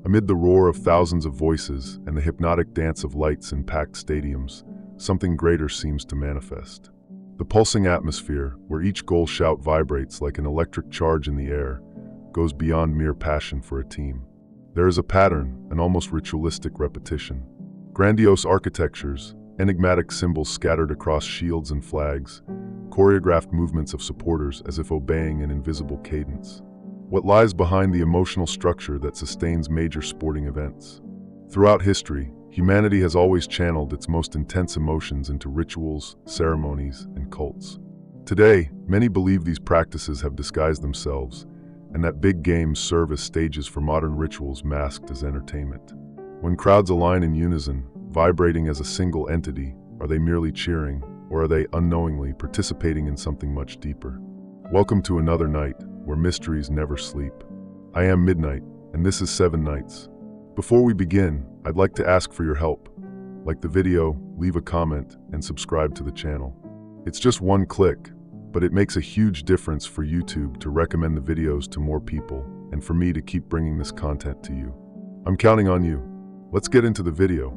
Amid the roar of thousands of voices and the hypnotic dance of lights in packed stadiums, something greater seems to manifest. The pulsing atmosphere, where each goal shout vibrates like an electric charge in the air, goes beyond mere passion for a team. There is a pattern, an almost ritualistic repetition. Grandiose architectures, enigmatic symbols scattered across shields and flags, choreographed movements of supporters as if obeying an invisible cadence. What lies behind the emotional structure that sustains major sporting events? Throughout history, humanity has always channeled its most intense emotions into rituals, ceremonies, and cults. Today, many believe these practices have disguised themselves, and that big games serve as stages for modern rituals masked as entertainment. When crowds align in unison, vibrating as a single entity, are they merely cheering, or are they unknowingly participating in something much deeper? Welcome to another night where mysteries never sleep. I am Midnight, and this is 7 Nights. Before we begin, I'd like to ask for your help. Like the video, leave a comment, and subscribe to the channel. It's just one click, but it makes a huge difference for YouTube to recommend the videos to more people, and for me to keep bringing this content to you. I'm counting on you. Let's get into the video.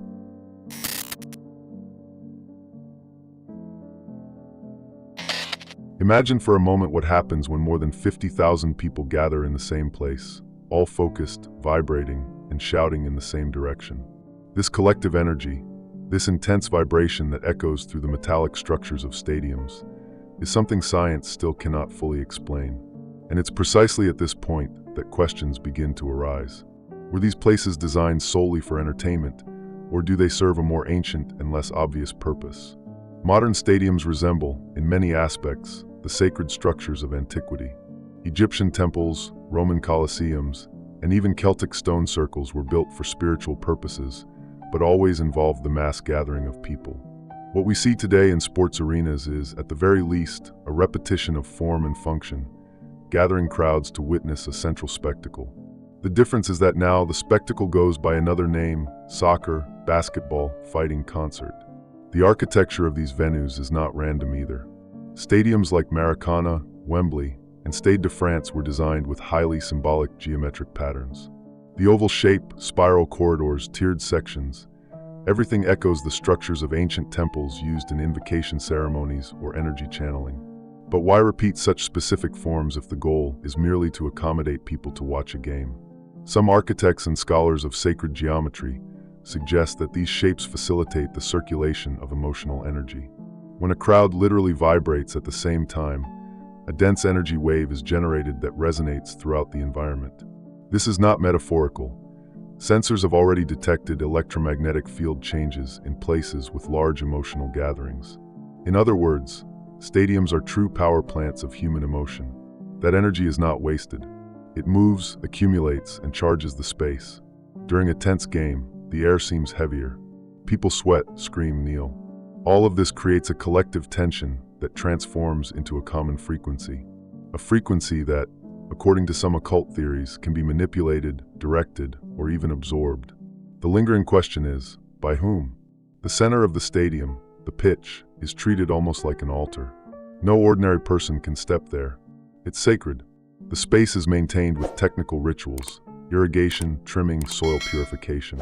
Imagine for a moment what happens when more than 50,000 people gather in the same place, all focused, vibrating, and shouting in the same direction. This collective energy, this intense vibration that echoes through the metallic structures of stadiums, is something science still cannot fully explain. And it's precisely at this point that questions begin to arise. Were these places designed solely for entertainment, or do they serve a more ancient and less obvious purpose? Modern stadiums resemble, in many aspects, the sacred structures of antiquity. Egyptian temples, Roman colosseums, and even Celtic stone circles were built for spiritual purposes, but always involved the mass gathering of people. What we see today in sports arenas is, at the very least, a repetition of form and function, gathering crowds to witness a central spectacle. The difference is that now the spectacle goes by another name: soccer, basketball, fighting, concert. The architecture of these venues is not random either. Stadiums like Maracana, Wembley, and Stade de France were designed with highly symbolic geometric patterns. The oval shape, spiral corridors, tiered sections, everything echoes the structures of ancient temples used in invocation ceremonies or energy channeling. But why repeat such specific forms if the goal is merely to accommodate people to watch a game? Some architects and scholars of sacred geometry suggest that these shapes facilitate the circulation of emotional energy. When a crowd literally vibrates at the same time, a dense energy wave is generated that resonates throughout the environment. This is not metaphorical. Sensors have already detected electromagnetic field changes in places with large emotional gatherings. In other words, stadiums are true power plants of human emotion. That energy is not wasted. It moves, accumulates, and charges the space. During a tense game, the air seems heavier. People sweat, scream, kneel. All of this creates a collective tension that transforms into a common frequency. A frequency that, according to some occult theories, can be manipulated, directed, or even absorbed. The lingering question is, by whom? The center of the stadium, the pitch, is treated almost like an altar. No ordinary person can step there. It's sacred. The space is maintained with technical rituals: irrigation, trimming, soil purification.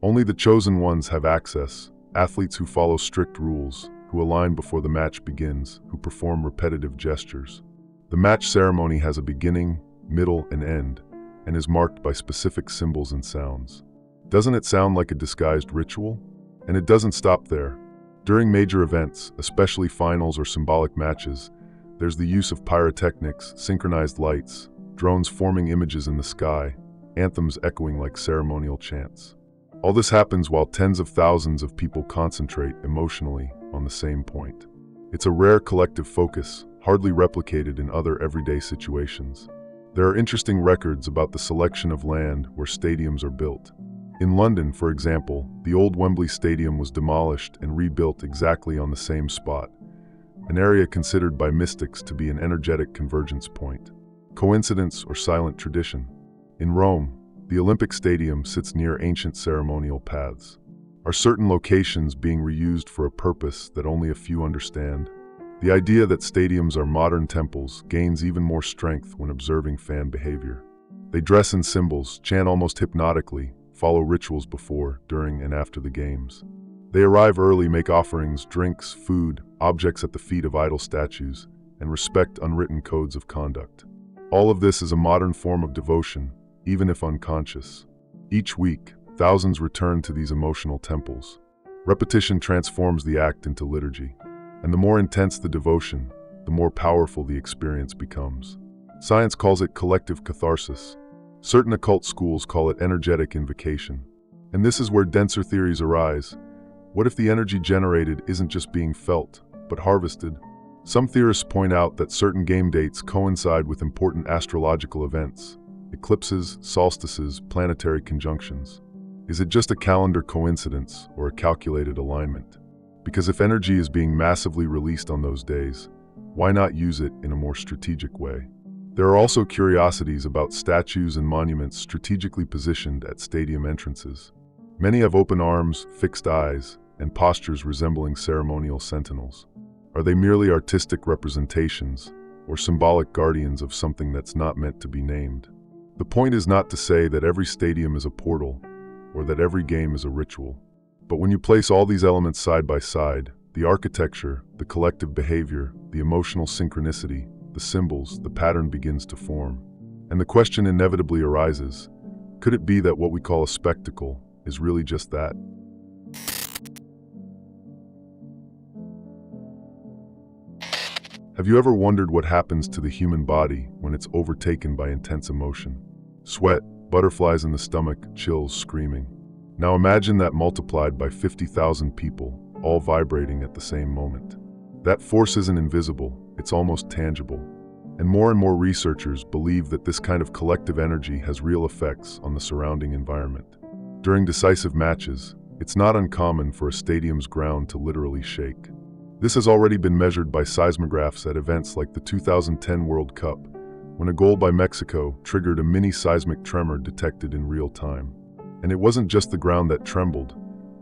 Only the chosen ones have access: athletes who follow strict rules, who align before the match begins, who perform repetitive gestures. The match ceremony has a beginning, middle, and end, and is marked by specific symbols and sounds. Doesn't it sound like a disguised ritual? And it doesn't stop there. During major events, especially finals or symbolic matches, there's the use of pyrotechnics, synchronized lights, drones forming images in the sky, anthems echoing like ceremonial chants. All this happens while tens of thousands of people concentrate emotionally on the same point. It's a rare collective focus, hardly replicated in other everyday situations. There are interesting records about the selection of land where stadiums are built. In London, for example, the old Wembley Stadium was demolished and rebuilt exactly on the same spot, an area considered by mystics to be an energetic convergence point. Coincidence or silent tradition? In Rome, the Olympic Stadium sits near ancient ceremonial paths. Are certain locations being reused for a purpose that only a few understand? The idea that stadiums are modern temples gains even more strength when observing fan behavior. They dress in symbols, chant almost hypnotically, follow rituals before, during, and after the games. They arrive early, make offerings, drinks, food, objects at the feet of idol statues, and respect unwritten codes of conduct. All of this is a modern form of devotion, even if unconscious. Each week, thousands return to these emotional temples. Repetition transforms the act into liturgy, and the more intense the devotion, the more powerful the experience becomes. Science calls it collective catharsis. Certain occult schools call it energetic invocation. And this is where denser theories arise. What if the energy generated isn't just being felt, but harvested? Some theorists point out that certain game dates coincide with important astrological events: eclipses, solstices, planetary conjunctions. Is it just a calendar coincidence or a calculated alignment? Because if energy is being massively released on those days, why not use it in a more strategic way? There are also curiosities about statues and monuments strategically positioned at stadium entrances. Many have open arms, fixed eyes, and postures resembling ceremonial sentinels. Are they merely artistic representations, or symbolic guardians of something that's not meant to be named? The point is not to say that every stadium is a portal, or that every game is a ritual. But when you place all these elements side by side, the architecture, the collective behavior, the emotional synchronicity, the symbols, the pattern begins to form. And the question inevitably arises, could it be that what we call a spectacle is really just that? Have you ever wondered what happens to the human body when it's overtaken by intense emotion? Sweat, butterflies in the stomach, chills, screaming. Now imagine that multiplied by 50,000 people, all vibrating at the same moment. That force isn't invisible, it's almost tangible. And more researchers believe that this kind of collective energy has real effects on the surrounding environment. During decisive matches, it's not uncommon for a stadium's ground to literally shake. This has already been measured by seismographs at events like the 2010 World Cup, when a goal by Mexico triggered a mini seismic tremor detected in real time. And it wasn't just the ground that trembled.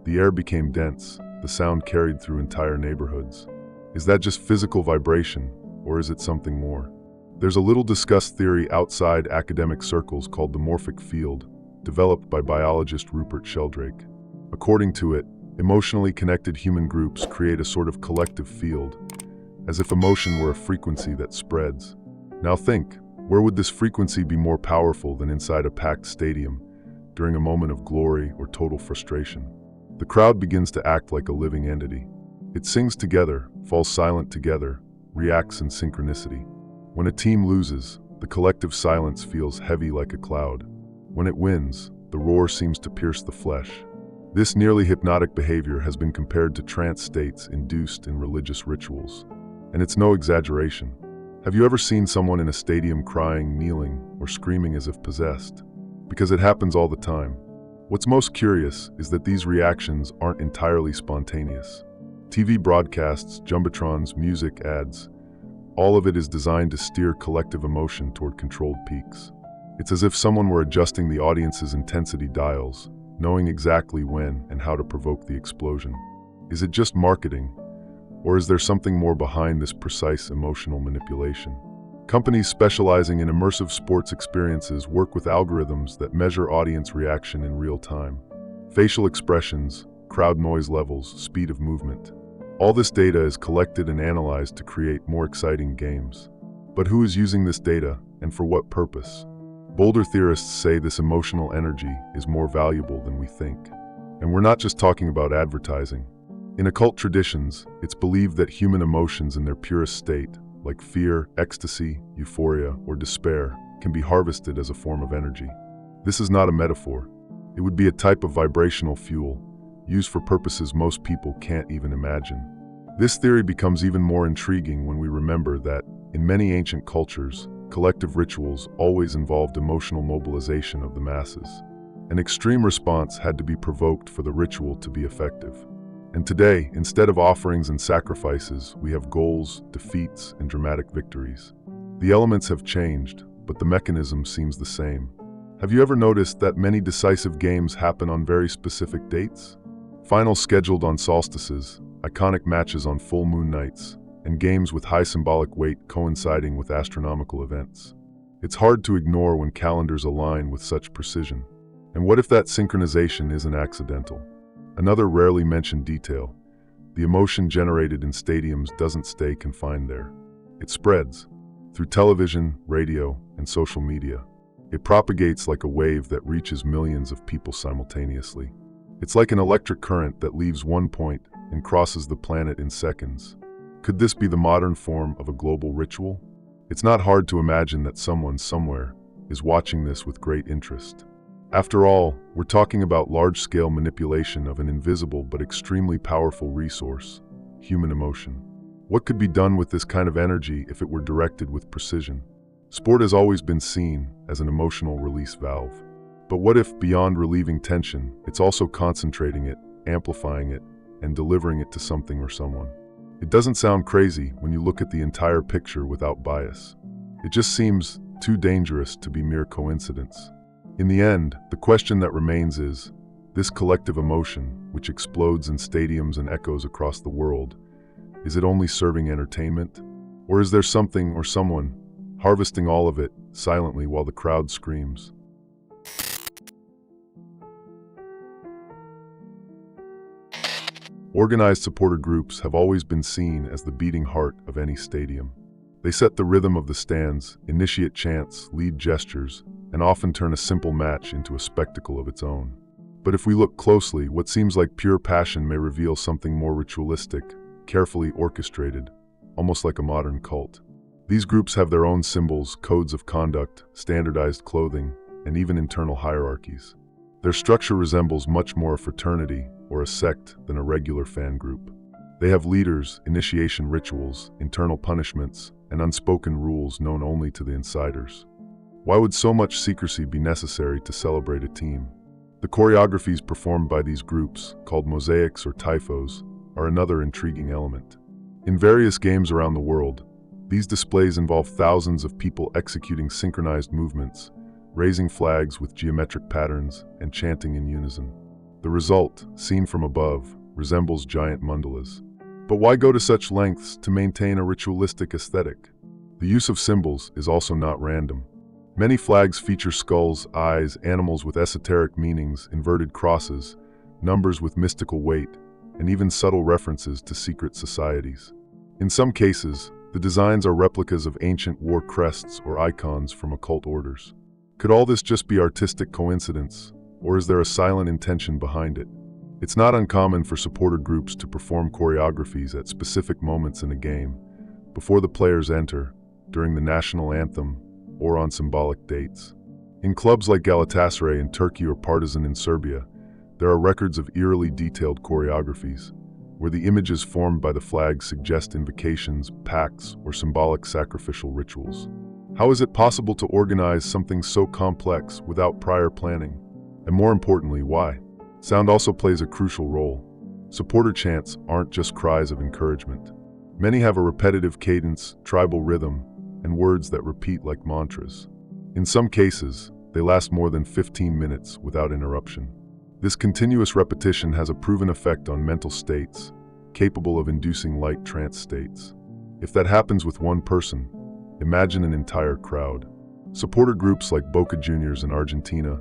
The air became dense, the sound carried through entire neighborhoods. Is that just physical vibration, or is it something more? There's a little discussed theory outside academic circles called the morphic field, developed by biologist Rupert Sheldrake. According to it, emotionally connected human groups create a sort of collective field, as if emotion were a frequency that spreads. Now think, where would this frequency be more powerful than inside a packed stadium, during a moment of glory or total frustration? The crowd begins to act like a living entity. It sings together, falls silent together, reacts in synchronicity. When a team loses, the collective silence feels heavy like a cloud. When it wins, the roar seems to pierce the flesh. This nearly hypnotic behavior has been compared to trance states induced in religious rituals. And it's no exaggeration. Have you ever seen someone in a stadium crying, kneeling, or screaming as if possessed? Because it happens all the time. What's most curious is that these reactions aren't entirely spontaneous. TV broadcasts, jumbotrons, music, ads, all of it is designed to steer collective emotion toward controlled peaks. It's as if someone were adjusting the audience's intensity dials, knowing exactly when and how to provoke the explosion. Is it just marketing, or is there something more behind this precise emotional manipulation? Companies specializing in immersive sports experiences work with algorithms that measure audience reaction in real time. Facial expressions, crowd noise levels, speed of movement. All this data is collected and analyzed to create more exciting games. But who is using this data, and for what purpose? Bolder theorists say this emotional energy is more valuable than we think. And we're not just talking about advertising. In occult traditions, it's believed that human emotions in their purest state, like fear, ecstasy, euphoria, or despair, can be harvested as a form of energy. This is not a metaphor. It would be a type of vibrational fuel, used for purposes most people can't even imagine. This theory becomes even more intriguing when we remember that, in many ancient cultures, collective rituals always involved emotional mobilization of the masses. An extreme response had to be provoked for the ritual to be effective. And today, instead of offerings and sacrifices, we have goals, defeats, and dramatic victories. The elements have changed, but the mechanism seems the same. Have you ever noticed that many decisive games happen on very specific dates? Finals scheduled on solstices, iconic matches on full moon nights, and games with high symbolic weight coinciding with astronomical events. It's hard to ignore when calendars align with such precision. And what if that synchronization isn't accidental? Another rarely mentioned detail: the emotion generated in stadiums doesn't stay confined there. It spreads through television, radio, and social media. It propagates like a wave that reaches millions of people simultaneously. It's like an electric current that leaves one point and crosses the planet in seconds. Could this be the modern form of a global ritual? It's not hard to imagine that someone somewhere is watching this with great interest. After all, we're talking about large-scale manipulation of an invisible but extremely powerful resource: human emotion. What could be done with this kind of energy if it were directed with precision? Sport has always been seen as an emotional release valve. But what if, beyond relieving tension, it's also concentrating it, amplifying it, and delivering it to something or someone? It doesn't sound crazy when you look at the entire picture without bias. It just seems too dangerous to be mere coincidence. In the end, the question that remains is, this collective emotion, which explodes in stadiums and echoes across the world, is it only serving entertainment? Or is there something or someone harvesting all of it silently while the crowd screams? Organized supporter groups have always been seen as the beating heart of any stadium. They set the rhythm of the stands, initiate chants, lead gestures, and often turn a simple match into a spectacle of its own. But if we look closely, what seems like pure passion may reveal something more ritualistic, carefully orchestrated, almost like a modern cult. These groups have their own symbols, codes of conduct, standardized clothing, and even internal hierarchies. Their structure resembles much more a fraternity or a sect than a regular fan group. They have leaders, initiation rituals, internal punishments, and unspoken rules known only to the insiders. Why would so much secrecy be necessary to celebrate a team? The choreographies performed by these groups, called mosaics or typhos, are another intriguing element. In various games around the world, these displays involve thousands of people executing synchronized movements, raising flags with geometric patterns, and chanting in unison. The result, seen from above, resembles giant mandalas. But why go to such lengths to maintain a ritualistic aesthetic? The use of symbols is also not random. Many flags feature skulls, eyes, animals with esoteric meanings, inverted crosses, numbers with mystical weight, and even subtle references to secret societies. In some cases, the designs are replicas of ancient war crests or icons from occult orders. Could all this just be artistic coincidence, or is there a silent intention behind it? It's not uncommon for supporter groups to perform choreographies at specific moments in a game, before the players enter, during the national anthem, or on symbolic dates. In clubs like Galatasaray in Turkey or Partizan in Serbia, there are records of eerily detailed choreographies, where the images formed by the flag suggest invocations, pacts, or symbolic sacrificial rituals. How is it possible to organize something so complex without prior planning? And more importantly, why? Sound also plays a crucial role. Supporter chants aren't just cries of encouragement. Many have a repetitive cadence, tribal rhythm, and words that repeat like mantras. In some cases, they last more than 15 minutes without interruption. This continuous repetition has a proven effect on mental states, capable of inducing light trance states. If that happens with one person, imagine an entire crowd. Supporter groups like Boca Juniors in Argentina,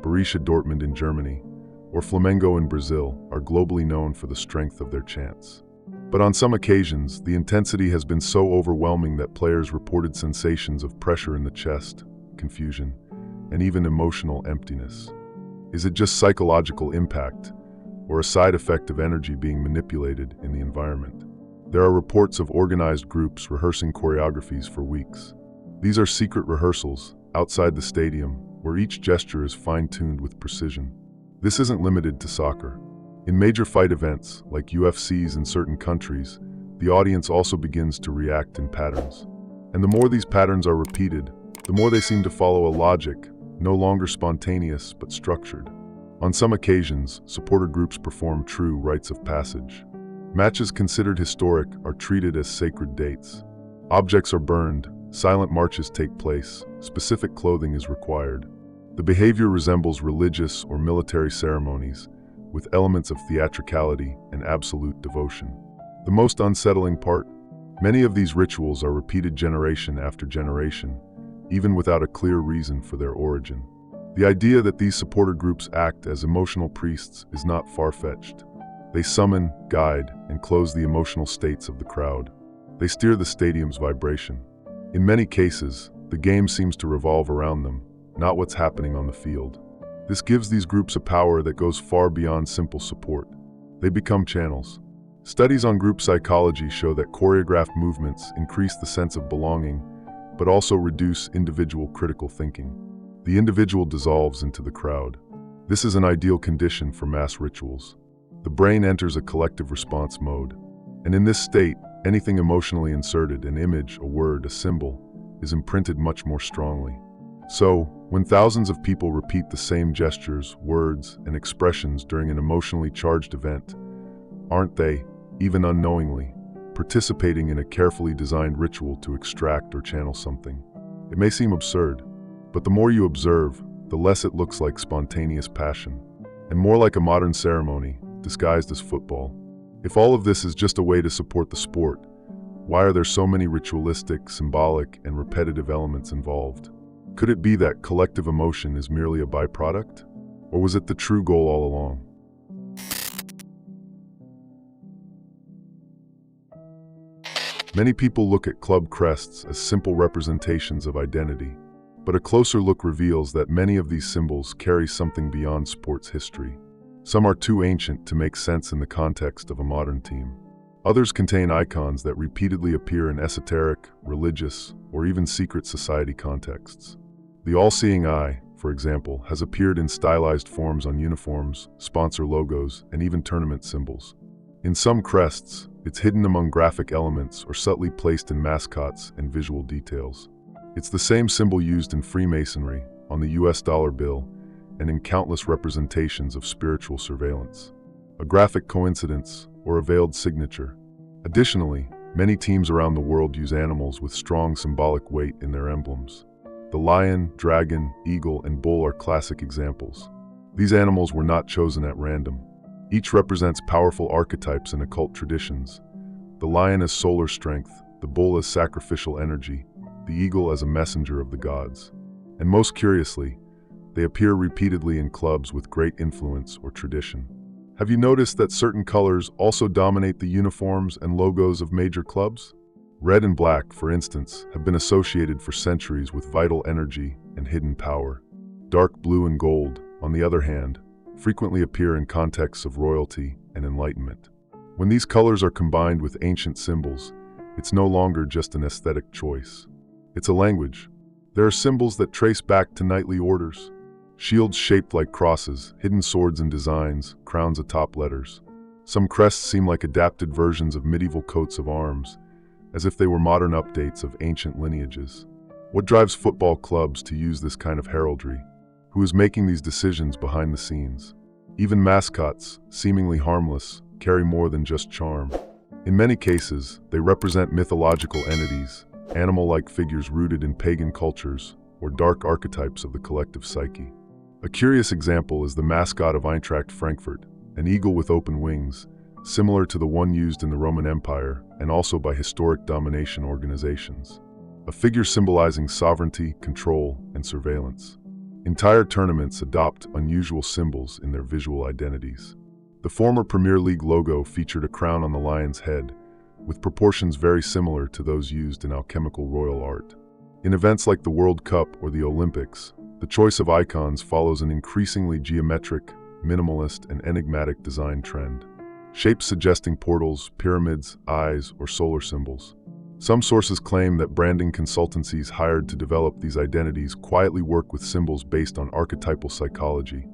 Borussia Dortmund in Germany, or Flamengo in Brazil are globally known for the strength of their chants. But on some occasions, the intensity has been so overwhelming that players reported sensations of pressure in the chest, confusion, and even emotional emptiness. Is it just psychological impact, or a side effect of energy being manipulated in the environment? There are reports of organized groups rehearsing choreographies for weeks. These are secret rehearsals, outside the stadium, where each gesture is fine-tuned with precision. This isn't limited to soccer. In major fight events, like UFCs in certain countries, the audience also begins to react in patterns. And the more these patterns are repeated, the more they seem to follow a logic, no longer spontaneous but structured. On some occasions, supporter groups perform true rites of passage. Matches considered historic are treated as sacred dates. Objects are burned, silent marches take place, specific clothing is required. The behavior resembles religious or military ceremonies, with elements of theatricality and absolute devotion. The most unsettling part? Many of these rituals are repeated generation after generation, even without a clear reason for their origin. The idea that these supporter groups act as emotional priests is not far-fetched. They summon, guide, and close the emotional states of the crowd. They steer the stadium's vibration. In many cases, the game seems to revolve around them, not what's happening on the field. This gives these groups a power that goes far beyond simple support. They become channels. Studies on group psychology show that choreographed movements increase the sense of belonging, but also reduce individual critical thinking. The individual dissolves into the crowd. This is an ideal condition for mass rituals. The brain enters a collective response mode. And in this state, anything emotionally inserted, an image, a word, a symbol, is imprinted much more strongly. So, when thousands of people repeat the same gestures, words, and expressions during an emotionally charged event, aren't they, even unknowingly, participating in a carefully designed ritual to extract or channel something? It may seem absurd, but the more you observe, the less it looks like spontaneous passion, and more like a modern ceremony, disguised as football. If all of this is just a way to support the sport, why are there so many ritualistic, symbolic, and repetitive elements involved? Could it be that collective emotion is merely a byproduct? Or was it the true goal all along? Many people look at club crests as simple representations of identity, but a closer look reveals that many of these symbols carry something beyond sports history. Some are too ancient to make sense in the context of a modern team. Others contain icons that repeatedly appear in esoteric, religious, or even secret society contexts. The all-seeing eye, for example, has appeared in stylized forms on uniforms, sponsor logos, and even tournament symbols. In some crests, it's hidden among graphic elements or subtly placed in mascots and visual details. It's the same symbol used in Freemasonry, on the US dollar bill, and in countless representations of spiritual surveillance. A graphic coincidence or a veiled signature. Additionally, many teams around the world use animals with strong symbolic weight in their emblems. The lion, dragon, eagle, and bull are classic examples. These animals were not chosen at random. Each represents powerful archetypes in occult traditions. The lion as solar strength, the bull as sacrificial energy, the eagle as a messenger of the gods. And most curiously, they appear repeatedly in clubs with great influence or tradition. Have you noticed that certain colors also dominate the uniforms and logos of major clubs? Red and black, for instance, have been associated for centuries with vital energy and hidden power. Dark blue and gold, on the other hand, frequently appear in contexts of royalty and enlightenment. When these colors are combined with ancient symbols, it's no longer just an aesthetic choice. It's a language. There are symbols that trace back to knightly orders. Shields shaped like crosses, hidden swords and designs, crowns atop letters. Some crests seem like adapted versions of medieval coats of arms, as if they were modern updates of ancient lineages. What drives football clubs to use this kind of heraldry? Who is making these decisions behind the scenes? Even mascots, seemingly harmless, carry more than just charm. In many cases, they represent mythological entities, animal-like figures rooted in pagan cultures, or dark archetypes of the collective psyche. A curious example is the mascot of Eintracht Frankfurt, an eagle with open wings, similar to the one used in the Roman Empire and also by historic domination organizations. A figure symbolizing sovereignty, control, and surveillance. Entire tournaments adopt unusual symbols in their visual identities. The former Premier League logo featured a crown on the lion's head, with proportions very similar to those used in alchemical royal art. In events like the World Cup or the Olympics, the choice of icons follows an increasingly geometric, minimalist, and enigmatic design trend. Shapes suggesting portals, pyramids, eyes, or solar symbols. Some sources claim that branding consultancies hired to develop these identities quietly work with symbols based on archetypal psychology.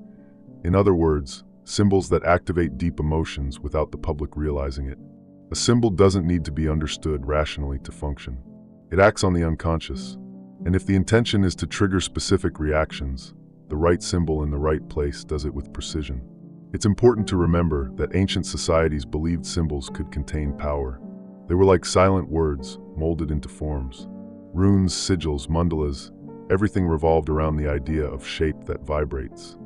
In other words, symbols that activate deep emotions without the public realizing it. A symbol doesn't need to be understood rationally to function. It acts on the unconscious. And if the intention is to trigger specific reactions, the right symbol in the right place does it with precision. It's important to remember that ancient societies believed symbols could contain power. They were like silent words, molded into forms. Runes, sigils, mandalas, everything revolved around the idea of shape that vibrates.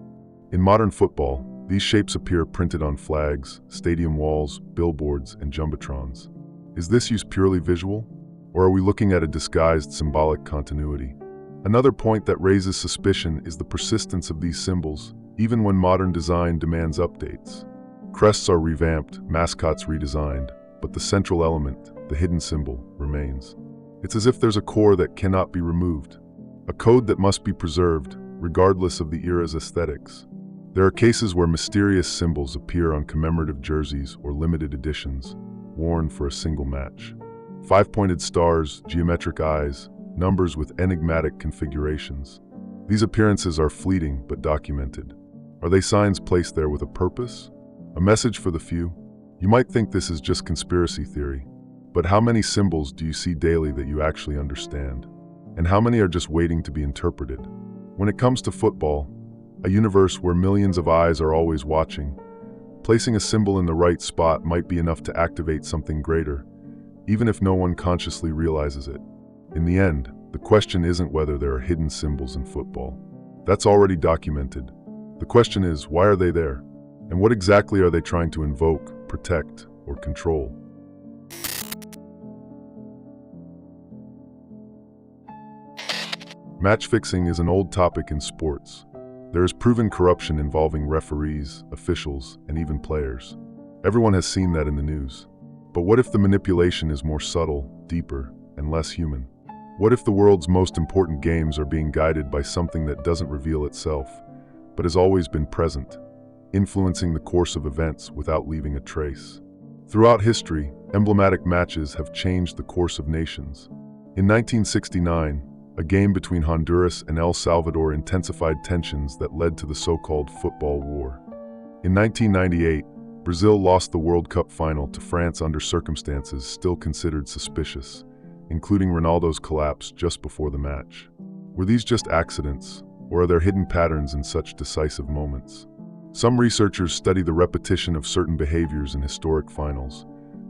In modern football, these shapes appear printed on flags, stadium walls, billboards, and jumbotrons. Is this use purely visual? Or are we looking at a disguised symbolic continuity? Another point that raises suspicion is the persistence of these symbols, even when modern design demands updates. Crests are revamped, mascots redesigned, but the central element, the hidden symbol, remains. It's as if there's a core that cannot be removed, a code that must be preserved, regardless of the era's aesthetics. There are cases where mysterious symbols appear on commemorative jerseys or limited editions, worn for a single match. Five-pointed stars, geometric eyes, numbers with enigmatic configurations. These appearances are fleeting but documented. Are they signs placed there with a purpose? A message for the few? You might think this is just conspiracy theory, but how many symbols do you see daily that you actually understand? And how many are just waiting to be interpreted? When it comes to football, a universe where millions of eyes are always watching, placing a symbol in the right spot might be enough to activate something greater, even if no one consciously realizes it. In the end, the question isn't whether there are hidden symbols in football. That's already documented. The question is, why are they there? And what exactly are they trying to invoke, protect, or control? Match fixing is an old topic in sports. There is proven corruption involving referees, officials, and even players. Everyone has seen that in the news. But what if the manipulation is more subtle, deeper, and less human? What if the world's most important games are being guided by something that doesn't reveal itself, but has always been present, influencing the course of events without leaving a trace? Throughout history, emblematic matches have changed the course of nations. In 1969, a game between Honduras and El Salvador intensified tensions that led to the so-called Football War. In 1998, Brazil lost the World Cup final to France under circumstances still considered suspicious, including Ronaldo's collapse just before the match. Were these just accidents, or are there hidden patterns in such decisive moments? Some researchers study the repetition of certain behaviors in historic finals: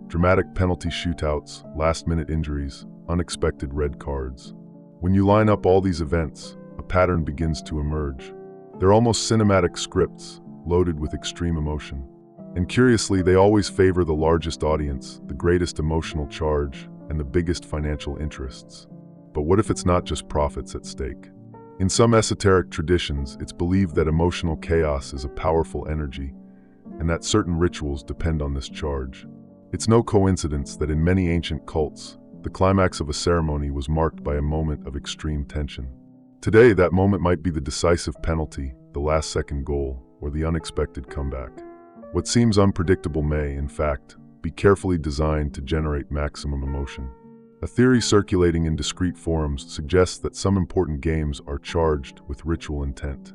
dramatic penalty shootouts, last-minute injuries, unexpected red cards. When you line up all these events, a pattern begins to emerge. They're almost cinematic scripts, loaded with extreme emotion. And curiously, they always favor the largest audience, the greatest emotional charge, and the biggest financial interests. But what if it's not just profits at stake? In some esoteric traditions, it's believed that emotional chaos is a powerful energy, and that certain rituals depend on this charge. It's no coincidence that in many ancient cults, the climax of a ceremony was marked by a moment of extreme tension. Today, that moment might be the decisive penalty, the last-second goal, or the unexpected comeback. What seems unpredictable may, in fact, be carefully designed to generate maximum emotion. A theory circulating in discrete forums suggests that some important games are charged with ritual intent.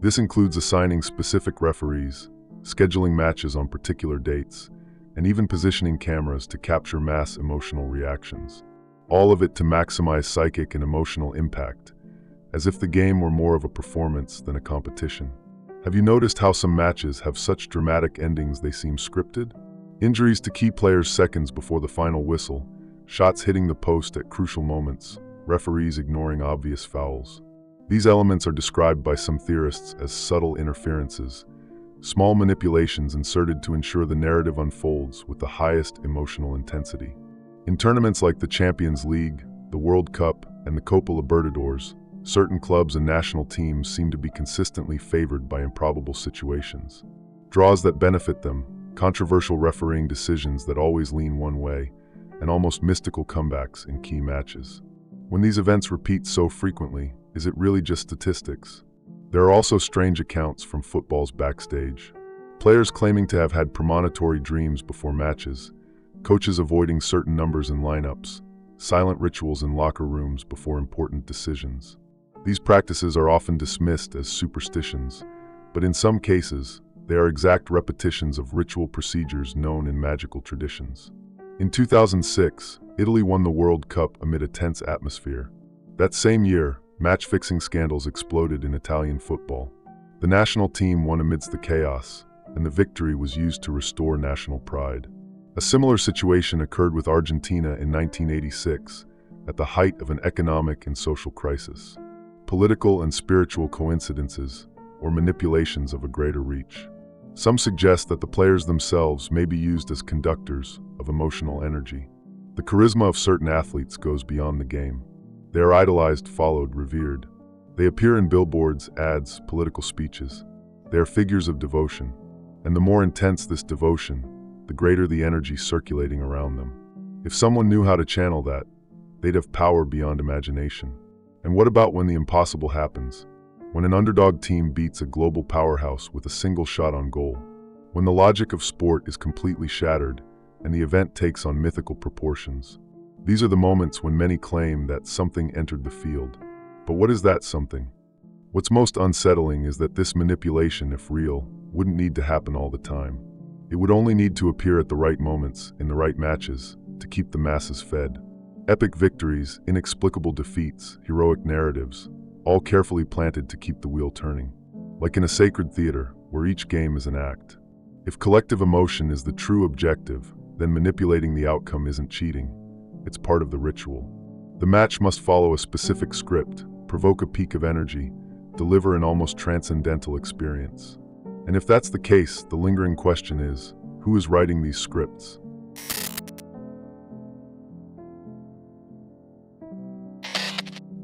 This includes assigning specific referees, scheduling matches on particular dates, and even positioning cameras to capture mass emotional reactions. All of it to maximize psychic and emotional impact, as if the game were more of a performance than a competition. Have you noticed how some matches have such dramatic endings they seem scripted? Injuries to key players seconds before the final whistle, shots hitting the post at crucial moments, referees ignoring obvious fouls. These elements are described by some theorists as subtle interferences, small manipulations inserted to ensure the narrative unfolds with the highest emotional intensity. In tournaments like the Champions League, the World Cup, and the Copa Libertadores, certain clubs and national teams seem to be consistently favored by improbable situations. Draws that benefit them, controversial refereeing decisions that always lean one way, and almost mystical comebacks in key matches. When these events repeat so frequently, is it really just statistics? There are also strange accounts from football's backstage. Players claiming to have had premonitory dreams before matches, coaches avoiding certain numbers in lineups, silent rituals in locker rooms before important decisions. These practices are often dismissed as superstitions, but in some cases, they are exact repetitions of ritual procedures known in magical traditions. In 2006, Italy won the World Cup amid a tense atmosphere. That same year, match-fixing scandals exploded in Italian football. The national team won amidst the chaos, and the victory was used to restore national pride. A similar situation occurred with Argentina in 1986, at the height of an economic and social crisis. Political and spiritual coincidences, or manipulations of a greater reach. Some suggest that the players themselves may be used as conductors of emotional energy. The charisma of certain athletes goes beyond the game. They are idolized, followed, revered. They appear in billboards, ads, political speeches. They are figures of devotion. And the more intense this devotion, the greater the energy circulating around them. If someone knew how to channel that, they'd have power beyond imagination. And what about when the impossible happens? When an underdog team beats a global powerhouse with a single shot on goal? When the logic of sport is completely shattered and the event takes on mythical proportions? These are the moments when many claim that something entered the field. But what is that something? What's most unsettling is that this manipulation, if real, wouldn't need to happen all the time. It would only need to appear at the right moments, in the right matches, to keep the masses fed. Epic victories, inexplicable defeats, heroic narratives, all carefully planted to keep the wheel turning. Like in a sacred theater, where each game is an act. If collective emotion is the true objective, then manipulating the outcome isn't cheating. It's part of the ritual. The match must follow a specific script, provoke a peak of energy, deliver an almost transcendental experience. And if that's the case, the lingering question is, who is writing these scripts?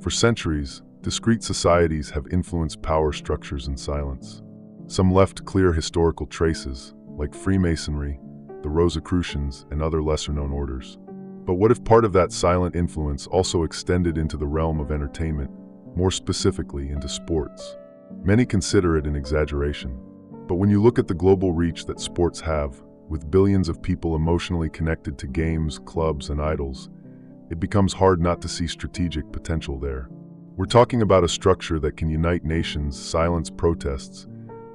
For centuries, discrete societies have influenced power structures in silence. Some left clear historical traces, like Freemasonry, the Rosicrucians, and other lesser-known orders. But what if part of that silent influence also extended into the realm of entertainment, more specifically into sports? Many consider it an exaggeration. But when you look at the global reach that sports have, with billions of people emotionally connected to games, clubs, and idols, it becomes hard not to see strategic potential there. We're talking about a structure that can unite nations, silence protests,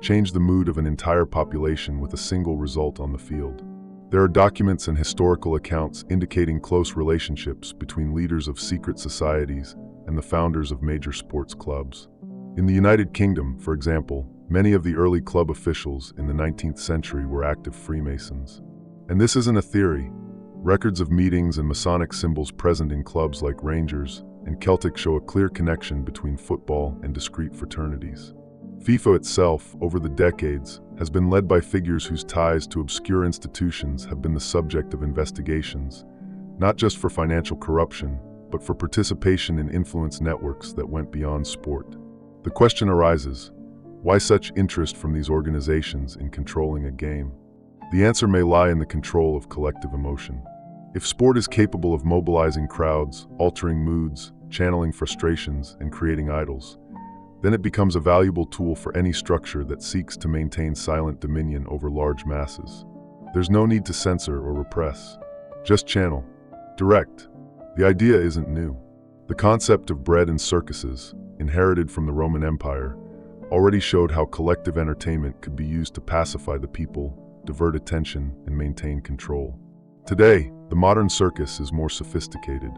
change the mood of an entire population with a single result on the field. There are documents and historical accounts indicating close relationships between leaders of secret societies and the founders of major sports clubs. In the United Kingdom, for example, many of the early club officials in the 19th century were active Freemasons. And this isn't a theory. Records of meetings and Masonic symbols present in clubs like Rangers and Celtic show a clear connection between football and discrete fraternities. FIFA itself, over the decades, has been led by figures whose ties to obscure institutions have been the subject of investigations, not just for financial corruption, but for participation in influence networks that went beyond sport. The question arises, why such interest from these organizations in controlling a game? The answer may lie in the control of collective emotion. If sport is capable of mobilizing crowds, altering moods, channeling frustrations, and creating idols, then it becomes a valuable tool for any structure that seeks to maintain silent dominion over large masses. There's no need to censor or repress. Just channel. Direct. The idea isn't new. The concept of bread and circuses, inherited from the Roman Empire, already showed how collective entertainment could be used to pacify the people, divert attention, and maintain control. Today, the modern circus is more sophisticated.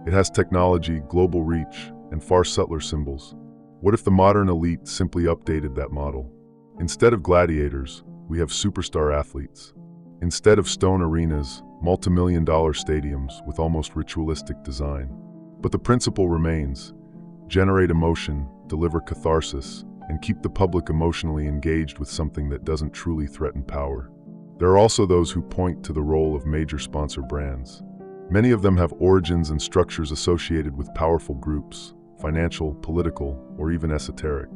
It has technology, global reach, and far subtler symbols. What if the modern elite simply updated that model? Instead of gladiators, we have superstar athletes. Instead of stone arenas, multi-million-dollar stadiums with almost ritualistic design. But the principle remains: generate emotion, deliver catharsis, and keep the public emotionally engaged with something that doesn't truly threaten power. There are also those who point to the role of major sponsor brands. Many of them have origins and structures associated with powerful groups, financial, political, or even esoteric.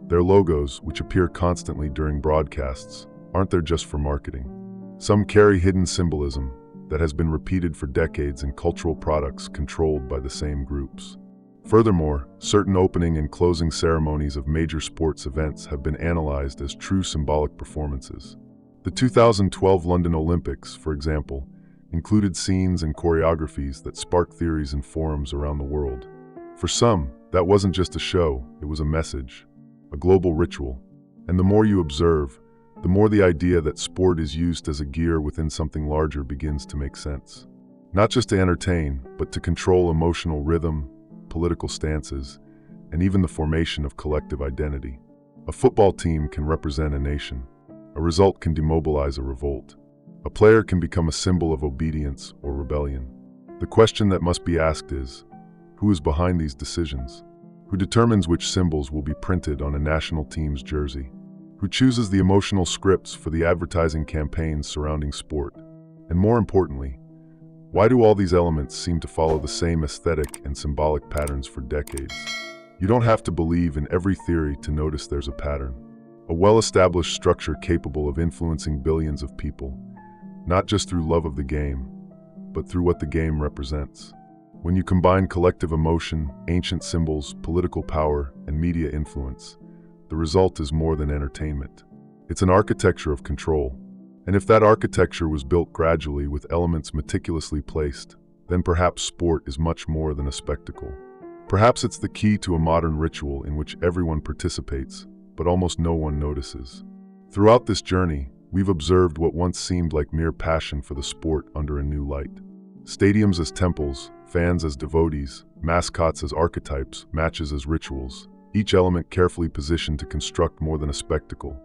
Their logos, which appear constantly during broadcasts, aren't there just for marketing. Some carry hidden symbolism that has been repeated for decades in cultural products controlled by the same groups. Furthermore, certain opening and closing ceremonies of major sports events have been analyzed as true symbolic performances. The 2012 London Olympics, for example, included scenes and choreographies that sparked theories in forums around the world. For some, that wasn't just a show, it was a message, a global ritual. And the more you observe, the more the idea that sport is used as a gear within something larger begins to make sense. Not just to entertain, but to control emotional rhythm, political stances, and even the formation of collective identity. A football team can represent a nation. A result can demobilize a revolt. A player can become a symbol of obedience or rebellion. The question that must be asked is, who is behind these decisions? Who determines which symbols will be printed on a national team's jersey? Who chooses the emotional scripts for the advertising campaigns surrounding sport? And more importantly, Why do all these elements seem to follow the same aesthetic and symbolic patterns for decades? You don't have to believe in every theory to notice there's a pattern. A well-established structure capable of influencing billions of people, not just through love of the game, but through what the game represents. When you combine collective emotion, ancient symbols, political power, and media influence, the result is more than entertainment. It's an architecture of control. And if that architecture was built gradually with elements meticulously placed, then perhaps sport is much more than a spectacle. Perhaps it's the key to a modern ritual in which everyone participates, but almost no one notices. Throughout this journey, we've observed what once seemed like mere passion for the sport under a new light. Stadiums as temples, fans as devotees, mascots as archetypes, matches as rituals, each element carefully positioned to construct more than a spectacle,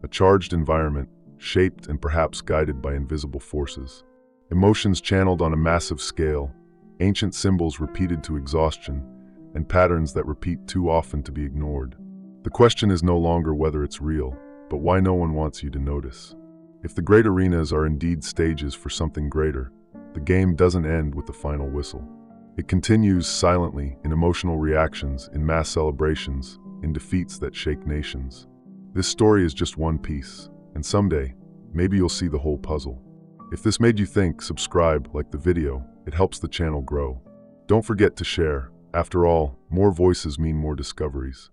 a charged environment, shaped and perhaps guided by invisible forces. Emotions channeled on a massive scale, ancient symbols repeated to exhaustion, and patterns that repeat too often to be ignored. The question is no longer whether it's real, but why no one wants you to notice. If the great arenas are indeed stages for something greater, the game doesn't end with the final whistle. It continues silently in emotional reactions, in mass celebrations, in defeats that shake nations. This story is just one piece, and someday, maybe you'll see the whole puzzle. If this made you think, subscribe, like the video. It helps the channel grow. Don't forget to share. After all, more voices mean more discoveries.